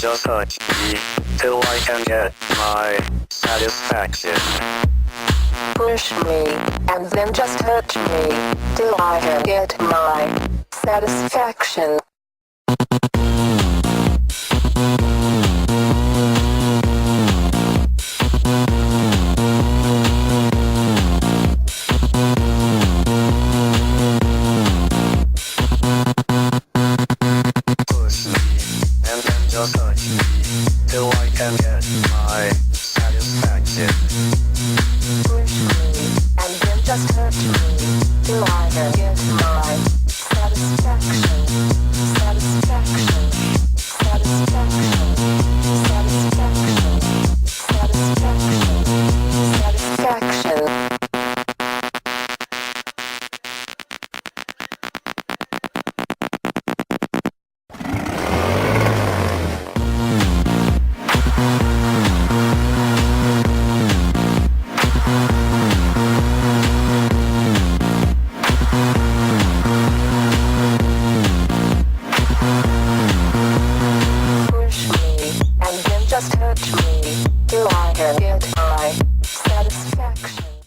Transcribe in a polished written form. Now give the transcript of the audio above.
just touch me till I can get my satisfaction. Push me, and then just touch me till I can get my satisfaction. Push me, and then just touch me till I can get my satisfaction. Push me, and then just touch me till I can get my